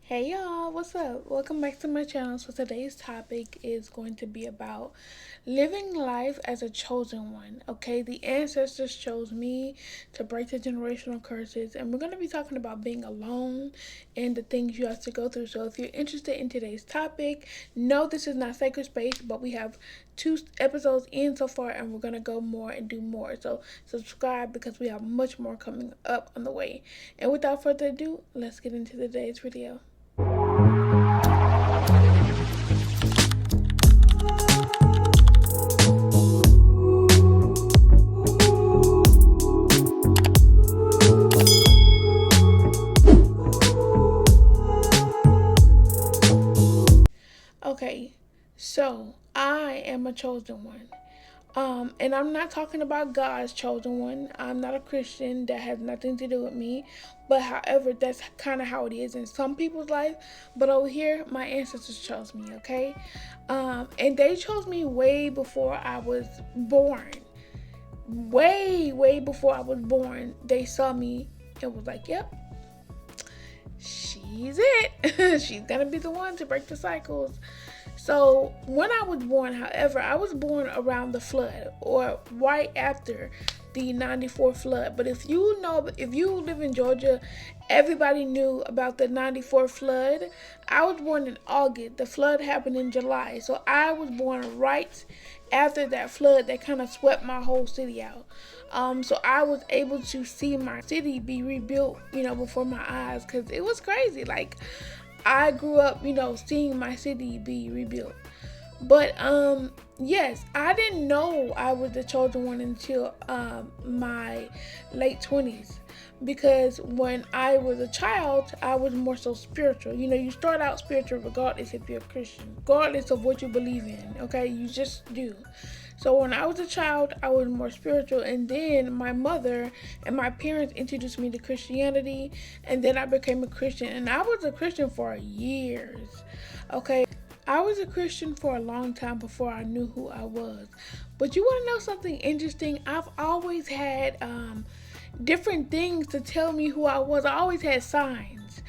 Hey y'all, what's up? Welcome back to my channel. So today's topic is going to be about living life as a chosen one. Okay, the ancestors chose me to break the generational curses, and we're going to be talking about being alone and the things you have to go through. So if you're interested in today's topic, no, this is not sacred space, but we have 2 episodes in so far, and we're going to go more and do more. So subscribe because we have much more coming up on the way. And without further ado, let's get into today's video. Okay, so I am a chosen one. And I'm not talking about God's chosen one. I'm not a Christian. That has nothing to do with me. But however, that's kind of how it is in some people's life. But over here, my ancestors chose me, okay? And they chose me way before I was born. Way before I was born. They saw me and was like, yep, she's it. She's gonna be the one to break the cycles. So when I was born, however, I was born around the flood or right after the 94 flood. But if you live in Georgia, everybody knew about the 94 flood. I was born in August. The flood happened in July. So I was born right after that flood that kind of swept my whole city out. So I was able to see my city be rebuilt, before my eyes, because it was crazy. Like, I grew up, seeing my city be rebuilt. But yes, I didn't know I was the chosen one until my late 20s. Because when I was a child, I was more so spiritual. You start out spiritual regardless if you're a Christian, regardless of what you believe in, okay? You just do. So when I was a child, I was more spiritual, and then my mother and my parents introduced me to Christianity, and then I became a Christian, and I was a Christian for years, okay? I was a Christian for a long time before I knew who I was. But you want to know something interesting? I've always had different things to tell me who I was. I always had signs.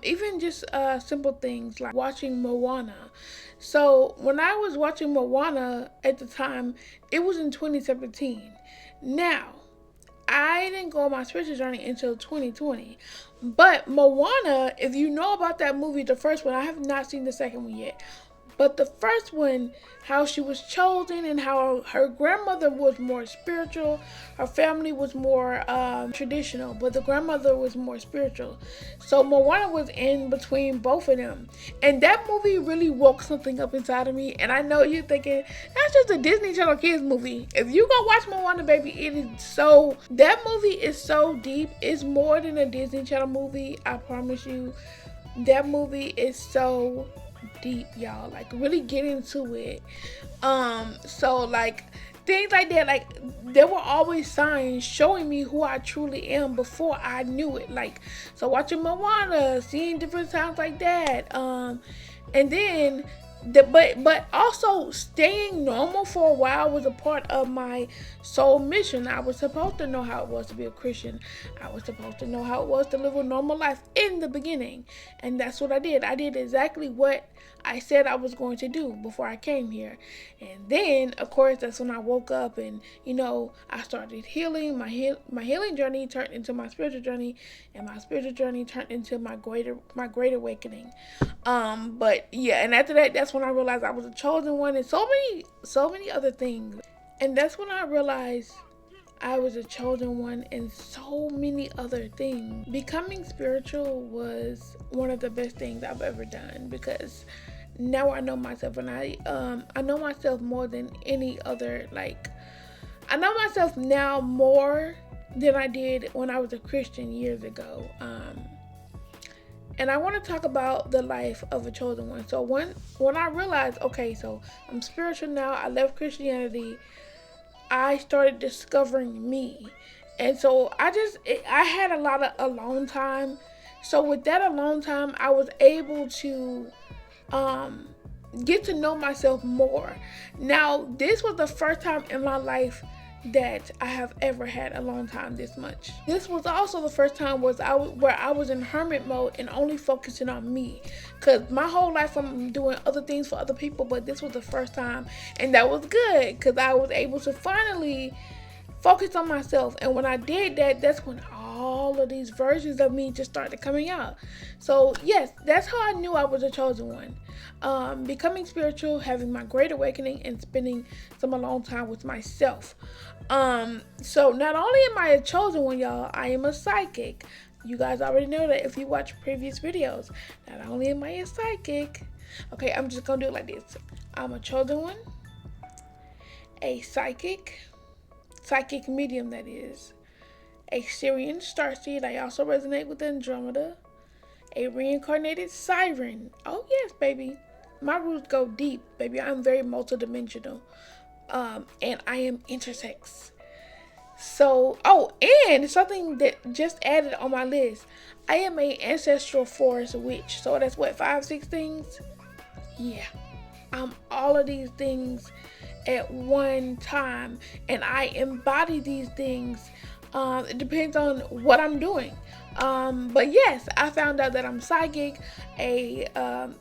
Even just simple things like watching Moana. So when I was watching Moana at the time, it was in 2017. Now, I didn't go on my spiritual journey until 2020. But Moana, if you know about that movie, the first one, I have not seen the second one yet. But the first one, how she was chosen and how her grandmother was more spiritual, her family was more traditional, but the grandmother was more spiritual. So Moana was in between both of them. And that movie really woke something up inside of me. And I know you're thinking, that's just a Disney Channel kids movie. If you go watch Moana, baby, that movie is so deep. It's more than a Disney Channel movie, I promise you. That movie is so deep, y'all. Like, really get into it. So like things like that, like there were always signs showing me who I truly am before I knew it. Like, so watching Moana, seeing different signs like that, and then but also staying normal for a while was a part of my soul mission. I was supposed to know how it was to be a Christian. I was supposed to know how it was to live a normal life in the beginning, and that's what I did. I did exactly what I said I was going to do before I came here. And then, of course, that's when I woke up and, I started healing. My healing journey turned into my spiritual journey, and my spiritual journey turned into my great awakening. But yeah, and after that, that's when I realized I was a chosen one, and so many other things. And that's when I realized I was a chosen one and so many other things. Becoming spiritual was one of the best things I've ever done, because now I know myself, and I know myself more than any other. Like, I know myself now more than I did when I was a Christian years ago. And I want to talk about the life of a chosen one. So when I realized, okay, so I'm spiritual now, I left Christianity, I started discovering me. And so I had a lot of alone time. So with that alone time, I was able to get to know myself more. Now, this was the first time in my life that I have ever had alone time this much. This was also the first time where I was in hermit mode and only focusing on me. Cause my whole life I'm doing other things for other people, but this was the first time, and that was good because I was able to finally focus on myself. And when I did that, that's when all of these versions of me just started coming out. So yes, that's how I knew I was a chosen one. Becoming spiritual, having my great awakening, and spending some alone time with myself. So not only am I a chosen one, y'all, I am a psychic. You guys already know that if you watch previous videos. Not only am I a psychic, okay, I'm just gonna do it like this. I'm a chosen one, a psychic medium, that is, a Syrian starseed. I also resonate with Andromeda, a reincarnated siren. Oh yes, baby. My roots go deep, baby. I'm very multidimensional. And I am intersex. So, and something that just added on my list. I am a ancestral forest witch. So that's what, 5, 6 things? Yeah. I'm all of these things at one time, and I embody these things. It depends on what I'm doing. But yes, I found out that I'm psychic, a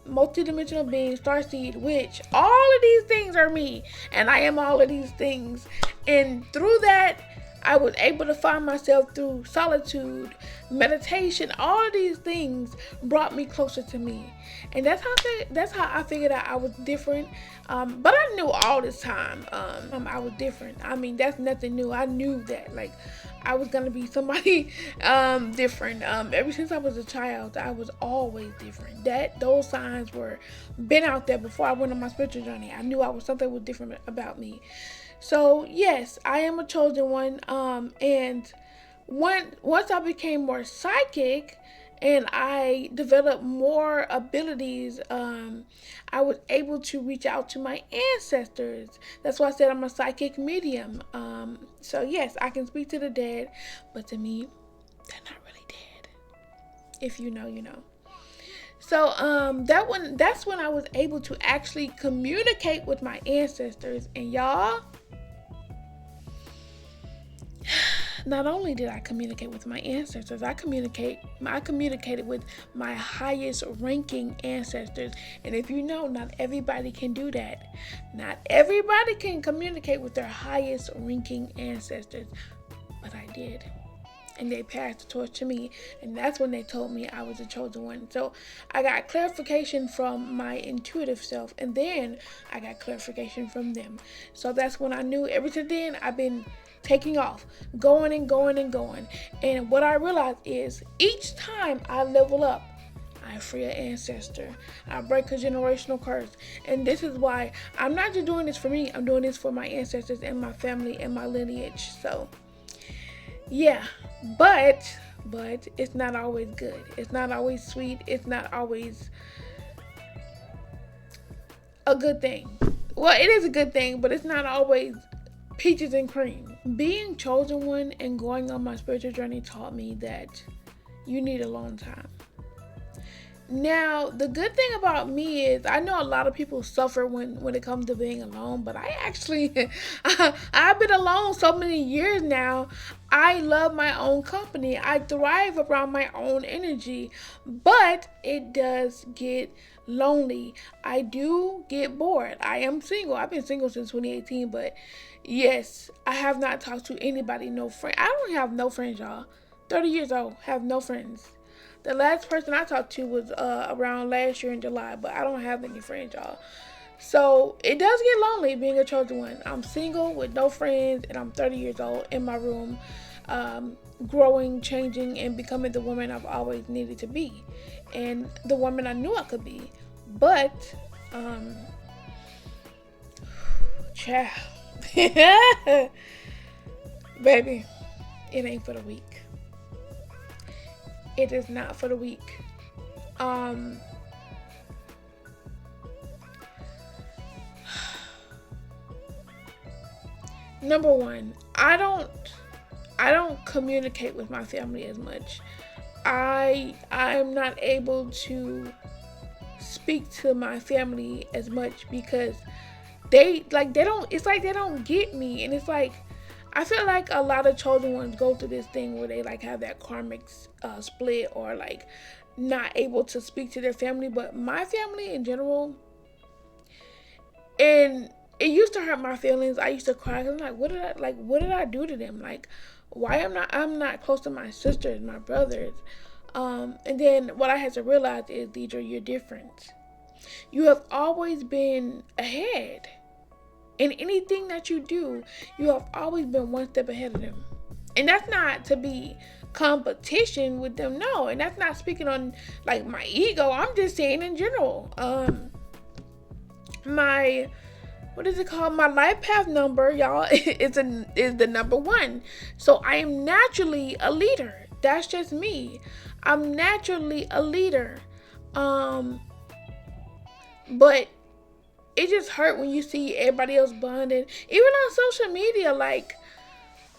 multidimensional being, starseed, witch. All of these things are me, and I am all of these things. And through that, I was able to find myself through solitude, meditation. All of these things brought me closer to me, and that's how I figured out I was different. But I knew all this time I was different. I mean, that's nothing new. I knew that, like, I was gonna be somebody different. Ever since I was a child, I was always different. Those signs were been out there before I went on my spiritual journey. I knew something was different about me. So yes, I am a chosen one. And once I became more psychic and I developed more abilities, I was able to reach out to my ancestors. That's why I said I'm a psychic medium. So yes, I can speak to the dead, but to me, they're not really dead. If you know, you know. So that's when I was able to actually communicate with my ancestors. And y'all, not only did I communicate with my ancestors, I communicated with my highest ranking ancestors. And if you know, not everybody can do that. Not everybody can communicate with their highest ranking ancestors, but I did. And they passed the torch to me, and that's when they told me I was a chosen one. So I got clarification from my intuitive self, and then I got clarification from them. So that's when I knew. Ever since then, I've been taking off, going and going and going. And what I realized is each time I level up, I free an ancestor. I break a generational curse. And this is why I'm not just doing this for me, I'm doing this for my ancestors and my family and my lineage. So yeah, but it's not always good. It's not always sweet. It's not always a good thing. Well, it is a good thing, but it's not always peaches and cream. Being chosen one and going on my spiritual journey taught me that you need alone time. Now, the good thing about me is I know a lot of people suffer when it comes to being alone, but I actually, I've been alone so many years now. I love my own company. I thrive around my own energy, but it does get lonely. I do get bored. I am single. I've been single since 2018, but yes, I have not talked to anybody, no friend. I don't have no friends, y'all. 30 years old, have no friends. The last person I talked to was around last year in July, but I don't have any friends, y'all. So it does get lonely being a chosen one. I'm single with no friends, and I'm 30 years old in my room, growing, changing, and becoming the woman I've always needed to be, and the woman I knew I could be. But, child, baby, it ain't for the weak. It is not for the weak. Number one, I don't communicate with my family as much. I'm not able to speak to my family as much because they don't, it's like they don't get me, and it's like I feel like a lot of chosen ones go through this thing where they like have that karmic split, or like not able to speak to their family. But my family in general, and it used to hurt my feelings. I used to cry. I'm like, what did I do to them? Like, why I'm not close to my sisters, my brothers. And then what I had to realize is, Deidre, you're different. You have always been ahead. In anything that you do, you have always been one step ahead of them. And that's not to be competition with them, no. And that's not speaking on like my ego. I'm just saying in general. My what is it called? My life path number, y'all, is the number 1. So I am naturally a leader. That's just me. I'm naturally a leader. But it just hurt when you see everybody else bonding. Even on social media, like,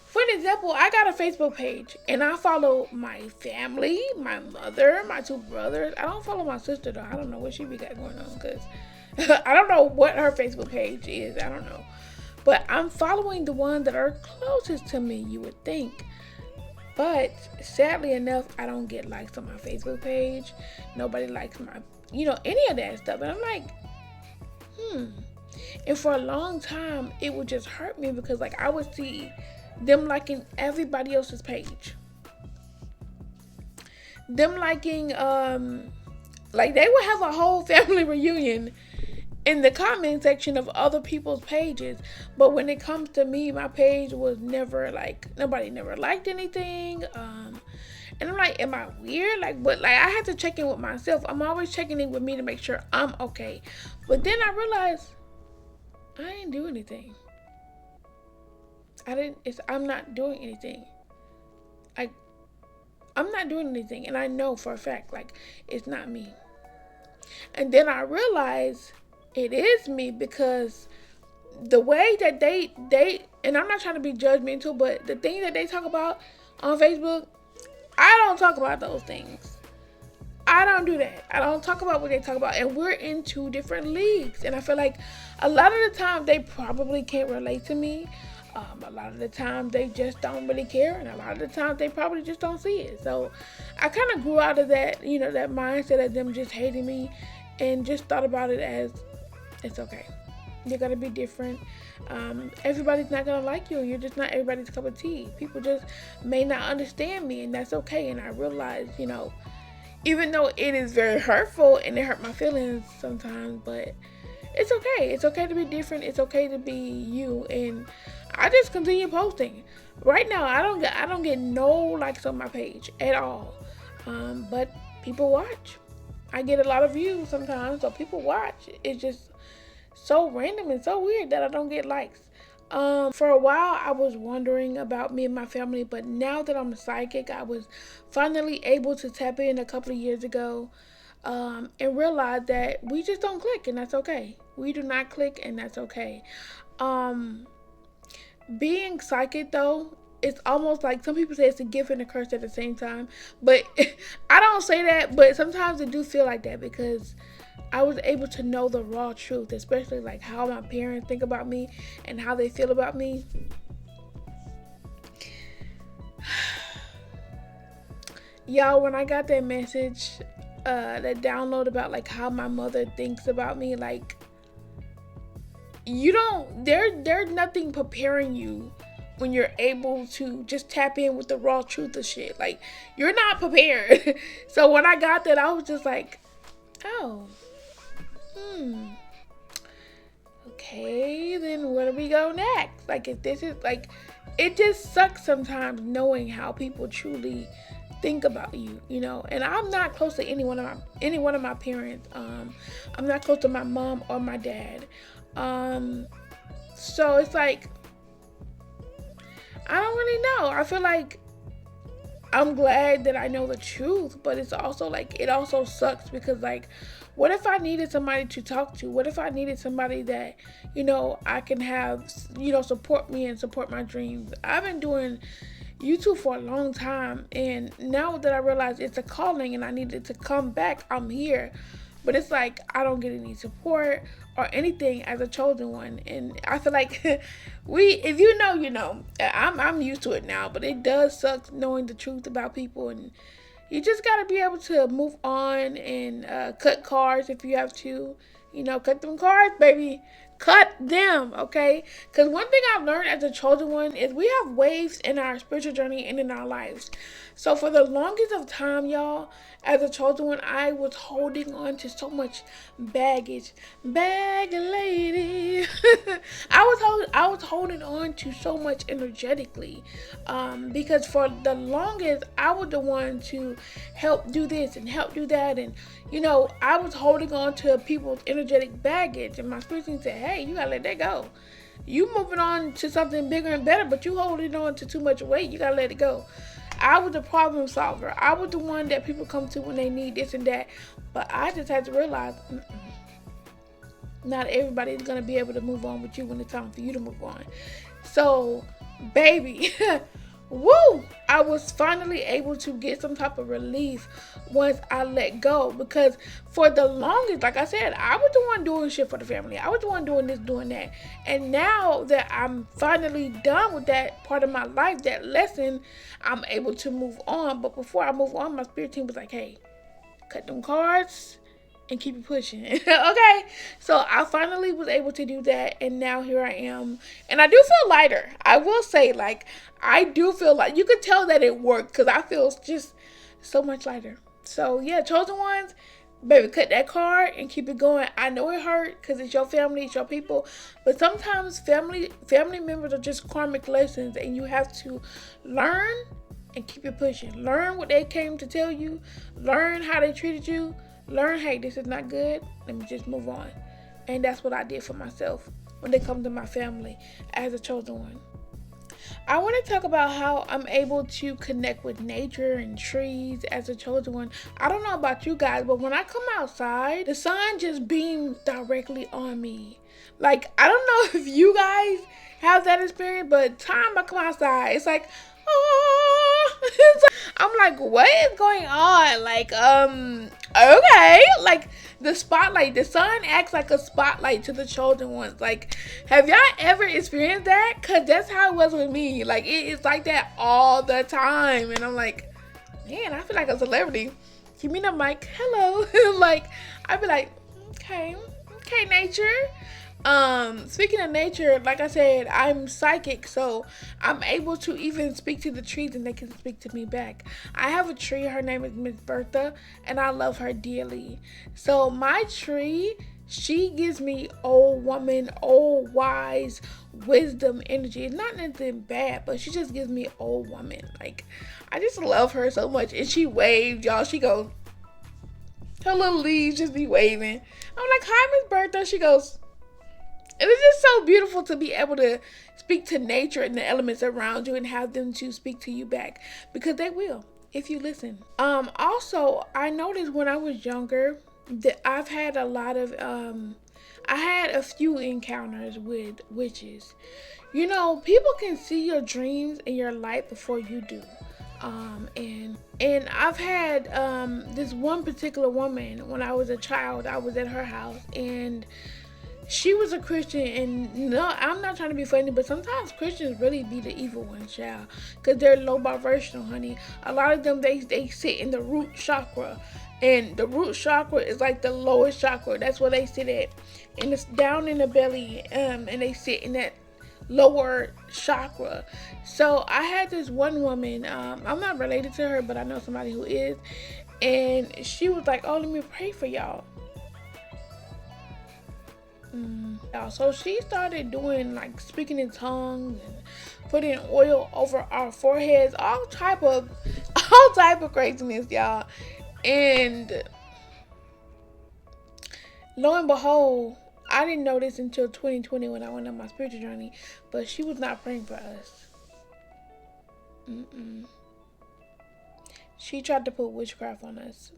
for an example, I got a Facebook page and I follow my family, my mother, my 2 brothers. I don't follow my sister though. I don't know what she be got going on, because I don't know what her Facebook page is. I don't know. But I'm following the ones that are closest to me, you would think. But sadly enough, I don't get likes on my Facebook page. Nobody likes my, any of that stuff. And I'm like, And for a long time, it would just hurt me, because like I would see them liking everybody else's page. Them liking, like they would have a whole family reunion in the comment section of other people's pages. But when it comes to me, my page was never like, nobody never liked anything. And I'm like, am I weird? But I had to check in with myself. I'm always checking in with me to make sure I'm okay. But then I realized I didn't do anything. I'm not doing anything. I'm not doing anything. And I know for a fact, it's not me. And then I realized it is me, because the way that they, and I'm not trying to be judgmental, but the thing that they talk about on Facebook, I don't talk about those things. I don't do that. I don't talk about what they talk about. And we're in 2 different leagues. And I feel like a lot of the time they probably can't relate to me. A lot of the time they just don't really care. And a lot of the time they probably just don't see it. So I kind of grew out of that, that mindset of them just hating me, and just thought about it as, it's okay. You're going to be different. Everybody's not going to like you. You're just not everybody's cup of tea. People just may not understand me, and that's okay. And I realize, even though it is very hurtful and it hurt my feelings sometimes, but it's okay. It's okay to be different. It's okay to be you. And I just continue posting. Right now, I don't get no likes on my page at all. But people watch. I get a lot of views sometimes, so people watch. It's just so random and so weird that I don't get likes. For a while, I was wondering about me and my family, but now that I'm a psychic, I was finally able to tap in a couple of years ago, and realize that we just don't click, and that's okay. We do not click, and that's okay. Being psychic, though, it's almost like some people say it's a gift and a curse at the same time, but I don't say that, but sometimes it do feel like that, because I was able to know the raw truth, especially how my parents think about me and how they feel about me. Y'all, when I got that message, that download about how my mother thinks about me, there's nothing preparing you when you're able to just tap in with the raw truth of shit. You're not prepared. So when I got that, I was just like, oh, okay, then where do we go next? If this is it just sucks sometimes knowing how people truly think about you, and I'm not close to any one of my parents. I'm not close to my mom or my dad. So it's I don't really know. I feel like I'm glad that I know the truth, but it's also it also sucks, because what if I needed somebody to talk to? What if I needed somebody that, I can have, support me and support my dreams? I've been doing YouTube for a long time, and now that I realize it's a calling and I needed to come back, I'm here. but it's like I don't get any support or anything as a chosen one. And I feel like if you know, you know. I'm used to it now, but it does suck knowing the truth about people. And you just got to be able to move on and cut cards if you have to. You know, cut them cards, baby. Cut them, okay? Because one thing I've learned as a chosen one is we have waves in our spiritual journey and in our lives. So for the longest of time, y'all, as a chosen one, I was holding on to so much baggage. Bag lady. I was holding on to so much energetically. Because for the longest, I was the one to help do this and help do that. And, you know, I was holding on to people's energetic baggage. And my spirit team said, hey, you gotta let that go. You moving on to something bigger and better, but you holding on to too much weight. You gotta let it go. I was the problem solver. I was the one that people come to when they need this and that. But I just had to realize, not everybody is going to be able to move on with you when it's time for you to move on. So, baby, woo! I was finally able to get some type of relief once I let go. Because for the longest, like I said, I was the one doing shit for the family. I was the one doing this, doing that. And now that I'm finally done with that part of my life, that lesson, I'm able to move on. But before I move on, my spirit team was like, hey, cut them cards and keep it pushing. Okay, so I finally was able to do that, and now here I am, and I do feel lighter. I will say, like, I do feel like you could tell that it worked, because I feel just so much lighter. So yeah, chosen ones, baby, cut that card and keep it going. I know it hurt because it's your family, it's your people, but sometimes family members are just karmic lessons, and you have to learn and keep it pushing. Learn what they came to tell you. Learn how they treated you. Learn, hey, this is not good. Let me just move on. And that's what I did for myself when it comes to my family as a chosen one. I want to talk about how I'm able to connect with nature and trees as a chosen one. I don't know about you guys, but when I come outside, the sun just beams directly on me. Like, I don't know if you guys have that experience, but time I come outside, it's like, oh, I'm like, what is going on? Like, okay, like the spotlight, the sun acts like a spotlight to the chosen ones. Like, have y'all ever experienced that? Cause that's how it was with me. Like, it's like that all the time, and I'm like, man, I feel like a celebrity. Give me the mic, hello. Like, I'd be like, okay, nature. Speaking of nature, like I said, I'm psychic, so I'm able to even speak to the trees and they can speak to me back. I have a tree, her name is Miss Bertha, and I love her dearly. So my tree, she gives me old woman, old wise wisdom energy. It's not anything bad, but she just gives me old woman. Like, I just love her so much. And she waved, y'all. She goes, her little leaves just be waving. I'm like, hi, Miss Bertha. She goes, and it's just so beautiful to be able to speak to nature and the elements around you and have them to speak to you back, because they will if you listen. Also, I noticed when I was younger that I've had a lot of I had a few encounters with witches. You know, people can see your dreams and your light before you do. And I've had this one particular woman. When I was a child, I was at her house, and she was a Christian. And no, I'm not trying to be funny, but sometimes Christians really be the evil ones, child, because they're low vibrational, honey. A lot of them, they sit in the root chakra, and the root chakra is like the lowest chakra. That's where they sit at, and it's down in the belly, and they sit in that lower chakra. So I had this one woman, I'm not related to her, but I know somebody who is, and she was like, oh, let me pray for y'all. So she started doing, like, speaking in tongues and putting oil over our foreheads, all type of craziness, y'all. And lo and behold, I didn't know this until 2020 when I went on my spiritual journey, but she was not praying for us. She tried to put witchcraft on us.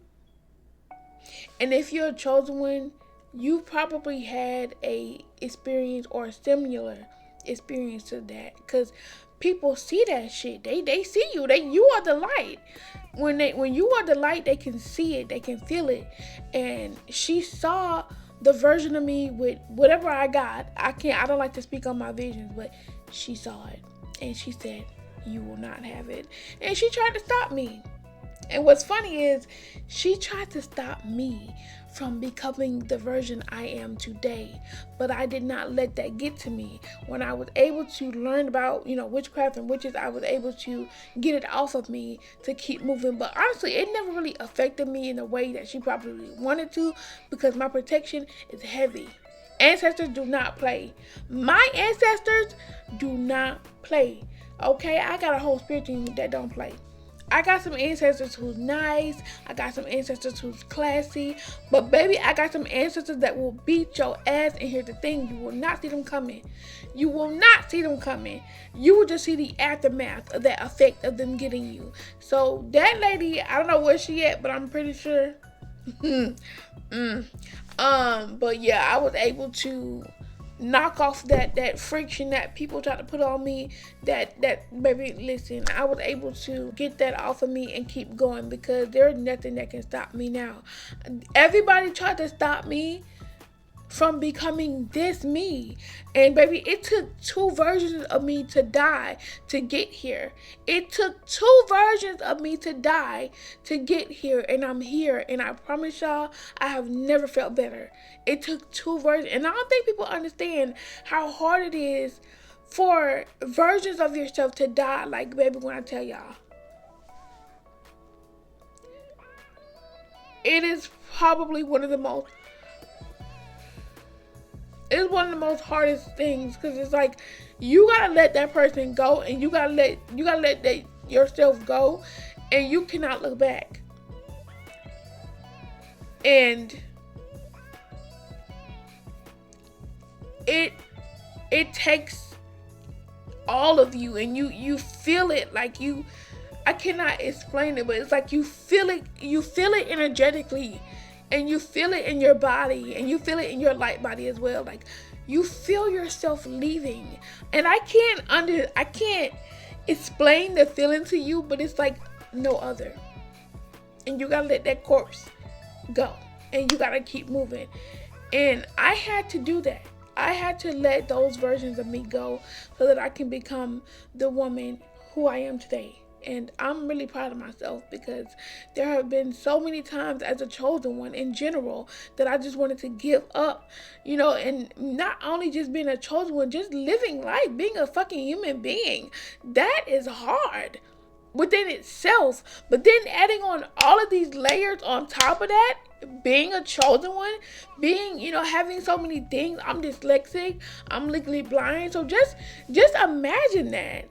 And if you're a chosen one, you probably had a experience or a similar experience to that, because people see that shit. They see you. You are the light. When you are the light, they can see it. They can feel it. And she saw the version of me with whatever I got. I don't like to speak on my visions, but she saw it. And she said, "You will not have it." And she tried to stop me. And what's funny is she tried to stop me from becoming the version I am today. But I did not let that get to me. When I was able to learn about, witchcraft and witches, I was able to get it off of me to keep moving. But honestly, it never really affected me in a way that she probably wanted to, because my protection is heavy. Ancestors do not play. My ancestors do not play. Okay, I got a whole spirit team that don't play. I got some ancestors who's nice. I got some ancestors who's classy. But baby, I got some ancestors that will beat your ass. And here's the thing, you will not see them coming. You will not see them coming. You will just see the aftermath of that effect of them getting you. So that lady, I don't know where she at, but I'm pretty sure. But yeah, I was able to knock off that friction that people try to put on me. That baby, listen, I was able to get that off of me and keep going, because there's nothing that can stop me now. Everybody tried to stop me from becoming this me. And baby, it took 2 versions of me to die to get here. It took 2 versions of me to die to get here, and I'm here. And I promise y'all, I have never felt better. It took 2 versions. And I don't think people understand how hard it is for versions of yourself to die. Like, baby, when I tell y'all, it is probably one of the most hardest things, because it's like you gotta let that person go, and you gotta let that yourself go, and you cannot look back. And it takes all of you, and you feel it like you. I cannot explain it, but it's like you feel it energetically. And you feel it in your body, and you feel it in your light body as well. Like, you feel yourself leaving. And I can't explain the feeling to you, but it's like no other. And you gotta let that corpse go, and you gotta keep moving. And I had to do that. I had to let those versions of me go so that I can become the woman who I am today. And I'm really proud of myself, because there have been so many times as a chosen one in general that I just wanted to give up, and not only just being a chosen one, just living life, being a fucking human being. That is hard within itself. But then adding on all of these layers on top of that, being a chosen one, being, having so many things. I'm dyslexic, I'm legally blind. So just imagine that.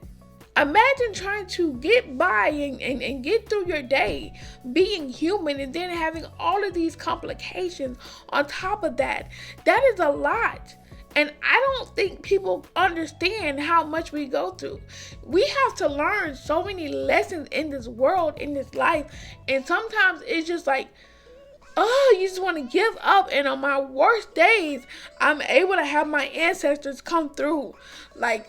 Imagine trying to get by and get through your day being human, and then having all of these complications on top of that. That is a lot. And I don't think people understand how much we go through. We have to learn so many lessons in this world, in this life. And sometimes it's just like, you just want to give up. And on my worst days, I'm able to have my ancestors come through. Like,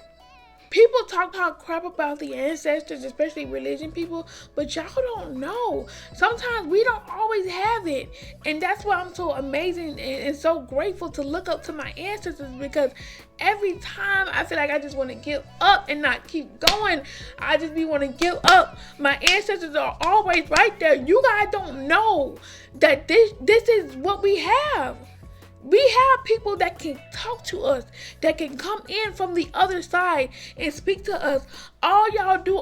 people talk crap about the ancestors, especially religion people, but y'all don't know. Sometimes we don't always have it. And that's why I'm so amazing and so grateful to look up to my ancestors, because every time I feel like I just want to give up and not keep going, I just want to give up. My ancestors are always right there. You guys don't know that this is what we have. We have people that can talk to us, that can come in from the other side and speak to us. All y'all do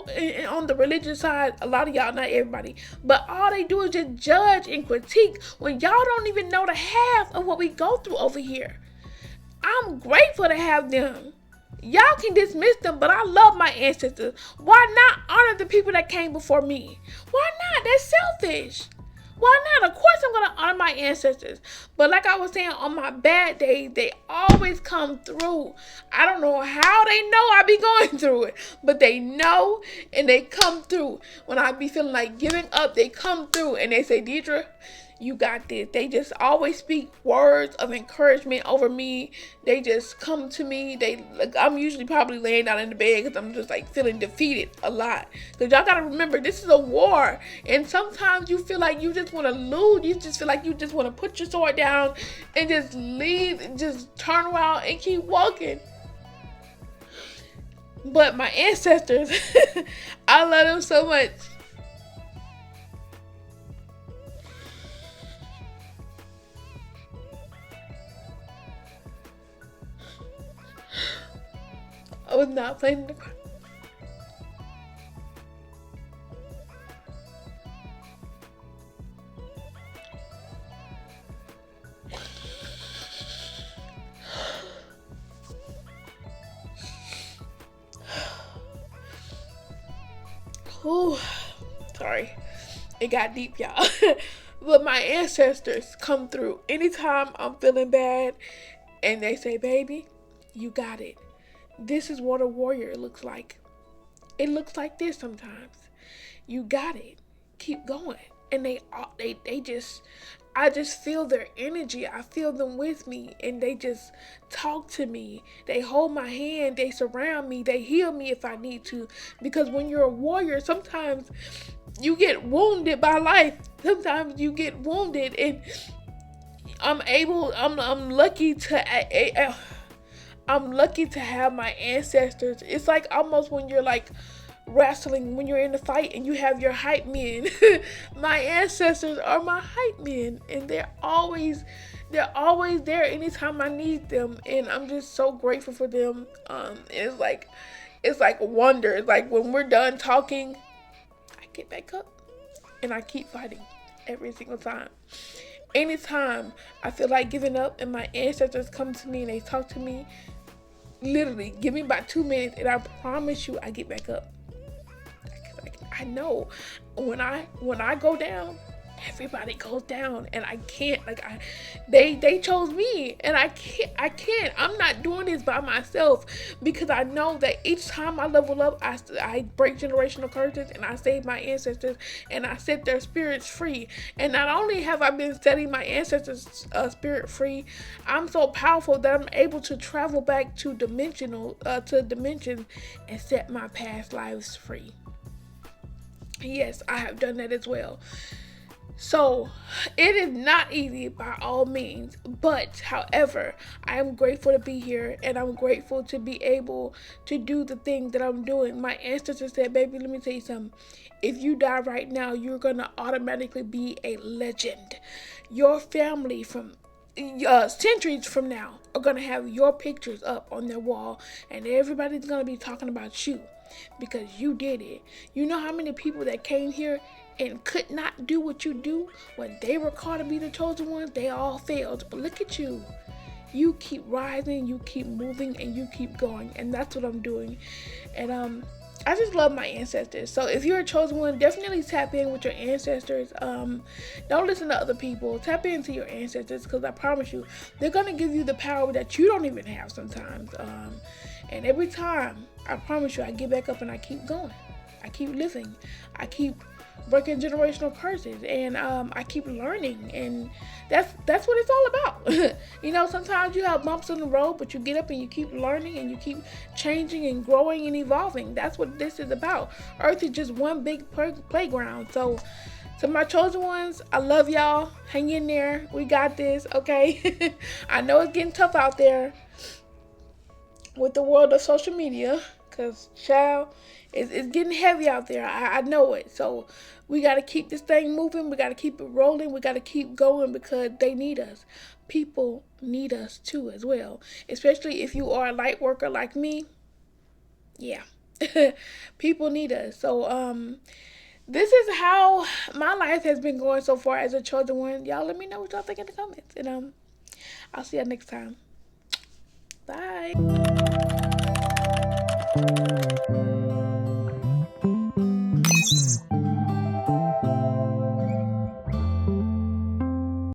on the religious side, a lot of y'all, not everybody, but all they do is just judge and critique when y'all don't even know the half of what we go through over here. I'm grateful to have them. Y'all can dismiss them, but I love my ancestors. Why not honor the people that came before me? Why not? That's selfish. Why not? Of course I'm going to honor my ancestors. But like I was saying, on my bad days, they always come through. I don't know how they know I be going through it, but they know and they come through. When I be feeling like giving up, they come through and they say, Deidre, you got this. They just always speak words of encouragement over me. They just come to me. I'm usually probably laying down in the bed because I'm just like feeling defeated a lot. Because y'all got to remember, this is a war. And sometimes you feel like you just want to lose. You just feel like you just want to put your sword down and just leave and just turn around and keep walking. But my ancestors, I love them so much. I was not playing the crowd. Ooh, sorry. It got deep, y'all. But my ancestors come through anytime I'm feeling bad and they say, baby, you got it. This is what a warrior looks like. It looks like this sometimes. You got it. Keep going. And they just, I just feel their energy. I feel them with me, and they just talk to me. They hold my hand. They surround me. They heal me if I need to. Because when you're a warrior, sometimes you get wounded by life. Sometimes you get wounded, and I'm lucky to. I'm lucky to have my ancestors. It's like almost when you're like wrestling, when you're in a fight and you have your hype men. My ancestors are my hype men, and they're always there anytime I need them, and I'm just so grateful for them. It's like a wonder. It's like when we're done talking, I get back up and I keep fighting every single time. Anytime I feel like giving up and my ancestors come to me and they talk to me, literally give me about 2 minutes and I promise you I get back up. I know when I go down, everybody goes down, and I can't, they chose me, and I can't, I'm not doing this by myself, because I know that each time I level up, I break generational curses, and I save my ancestors, and I set their spirits free. And not only have I been setting my ancestors spirit free, I'm so powerful that I'm able to travel back to dimensions and set my past lives free. Yes, I have done that as well. So it is not easy by all means, but however, I am grateful to be here, and I'm grateful to be able to do the thing that I'm doing. My ancestors said, baby, let me tell you something. If you die right now, you're going to automatically be a legend. Your family from centuries from now are going to have your pictures up on their wall, and everybody's going to be talking about you because you did it. You know how many people that came here and could not do what you do when they were called to be the chosen ones? They all failed. But look at you. You keep rising, you keep moving, and you keep going. And that's what I'm doing. And I just love my ancestors. So if you're a chosen one, definitely tap in with your ancestors. Don't listen to other people. Tap into your ancestors, because I promise you, they're going to give you the power that you don't even have sometimes. And every time, I promise you, I get back up and I keep going. I keep living. I keep breaking generational curses, and I keep learning, and that's what it's all about. You know, sometimes you have bumps in the road, but you get up and you keep learning, and you keep changing and growing and evolving. That's what this is about. Earth is just one big playground. So to my chosen ones, I love y'all. Hang in there. We got this, okay? I know it's getting tough out there with the world of social media, because, child, it's getting heavy out there. I know it. So we got to keep this thing moving. We got to keep it rolling. We got to keep going, because they need us. People need us too as well. Especially if you are a light worker like me. Yeah. People need us. So this is how my life has been going so far as a chosen one. Y'all let me know what y'all think in the comments. And I'll see y'all next time. Bye.